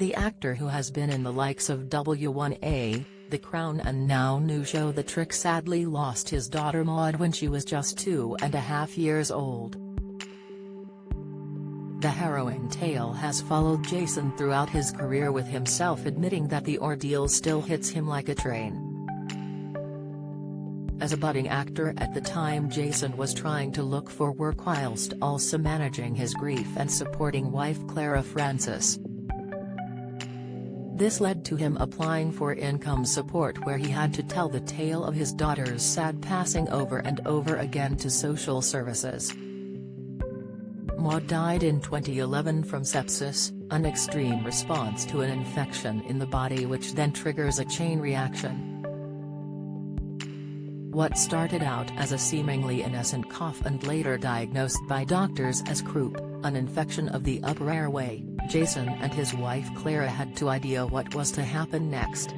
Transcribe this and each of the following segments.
The actor, who has been in the likes of W1A, The Crown and now new show The Trick, sadly lost his daughter Maude when she was just 2.5 years old. The harrowing tale has followed Jason throughout his career, with himself admitting that the ordeal still hits him like a train. As a budding actor at the time, Jason was trying to look for work whilst also managing his grief and supporting wife Clara Francis. This led to him applying for income support, where he had to tell the tale of his daughter's sad passing over and over again to social services. Maude died in 2011 from sepsis, an extreme response to an infection in the body which then triggers a chain reaction. What started out as a seemingly innocent cough and later diagnosed by doctors as croup, an infection of the upper airway, Jason and his wife Clara had no idea what was to happen next.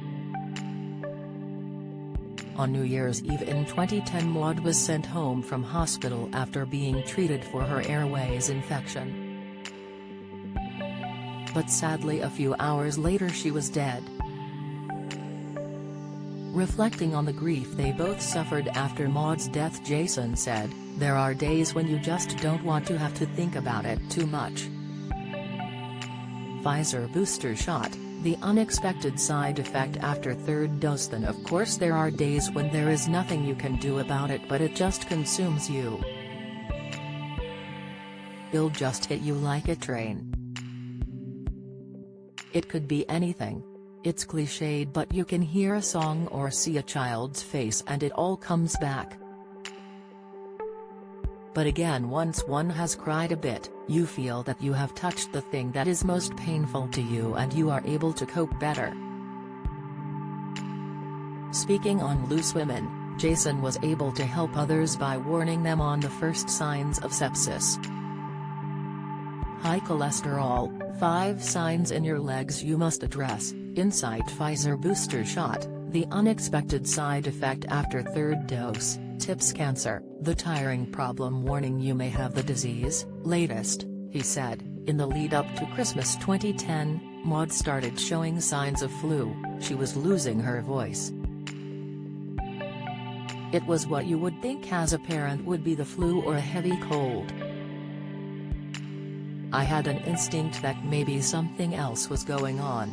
On New Year's Eve in 2010, Maude was sent home from hospital after being treated for her airways infection. But sadly, a few hours later she was dead. Reflecting on the grief they both suffered after Maude's death, Jason said, "There are days when you just don't want to have to think about it too much." Pfizer booster shot, the unexpected side effect after third dose. Then of course there are days when there is nothing you can do about it, but it just consumes you. It'll just hit you like a train. It could be anything. It's cliched, but you can hear a song or see a child's face and it all comes back. But again, once one has cried a bit, you feel that you have touched the thing that is most painful to you and you are able to cope better. Speaking on Loose Women, Jason was able to help others by warning them on the first signs of sepsis. High cholesterol, 5 signs in your legs you must address. Insight Pfizer booster shot, the unexpected side effect after third dose. Tips cancer, the tiring problem warning you may have the disease. Latest, he said, in the lead up to Christmas 2010, Maude started showing signs of flu. She was losing her voice. It was what you would think as a parent would be the flu or a heavy cold. I had an instinct that maybe something else was going on.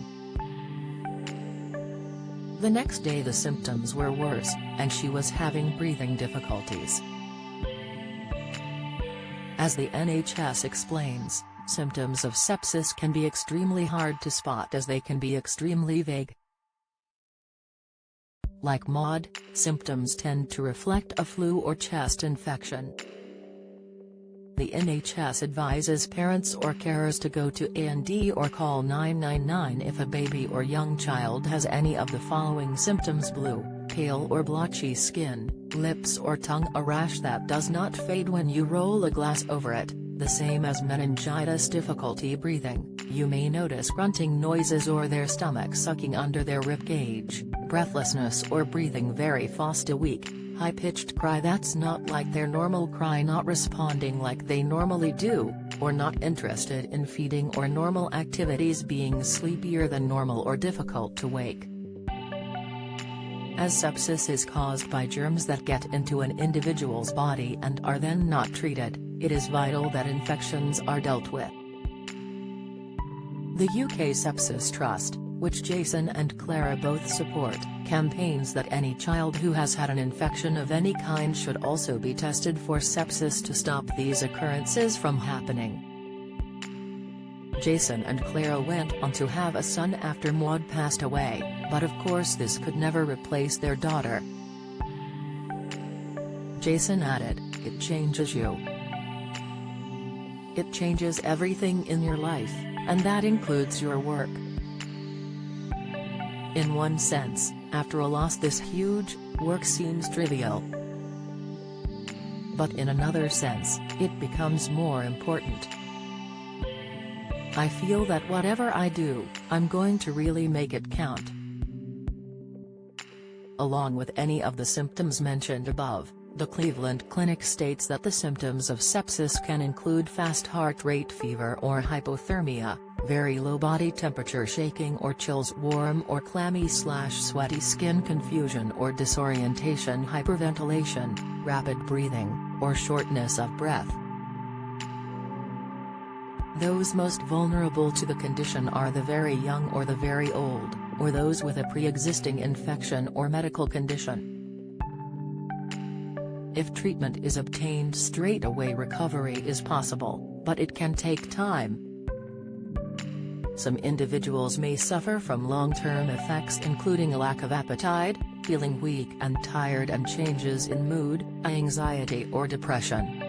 The next day the symptoms were worse, and she was having breathing difficulties. As the NHS explains, symptoms of sepsis can be extremely hard to spot as they can be extremely vague. Like Maude, symptoms tend to reflect a flu or chest infection. The NHS advises parents or carers to go to A&E or call 999 if a baby or young child has any of the following symptoms: blue, pale or blotchy skin, lips or tongue, a rash that does not fade when you roll a glass over it, the same as meningitis, difficulty breathing, you may notice grunting noises or their stomach sucking under their rib cage, breathlessness or breathing very fast, a weak, high-pitched cry that's not like their normal cry, not responding like they normally do, or not interested in feeding or normal activities, being sleepier than normal or difficult to wake. As sepsis is caused by germs that get into an individual's body and are then not treated, it is vital that infections are dealt with. The UK Sepsis Trust, which Jason and Clara both support, campaigns that any child who has had an infection of any kind should also be tested for sepsis to stop these occurrences from happening. Jason and Clara went on to have a son after Maude passed away, but of course this could never replace their daughter. Jason added, "It changes you. It changes everything in your life, and that includes your work. In one sense, after a loss this huge, work seems trivial. But in another sense, it becomes more important. I feel that whatever I do, I'm going to really make it count." Along with any of the symptoms mentioned above, The Cleveland Clinic states that the symptoms of sepsis can include fast heart rate, fever or hypothermia, very low body temperature, shaking or chills, warm or clammy/sweaty skin, confusion or disorientation, hyperventilation, rapid breathing, or shortness of breath. Those most vulnerable to the condition are the very young or the very old, or those with a pre-existing infection or medical condition. If treatment is obtained straight away, recovery is possible, but it can take time. Some individuals may suffer from long-term effects including a lack of appetite, feeling weak and tired, and changes in mood, anxiety or depression.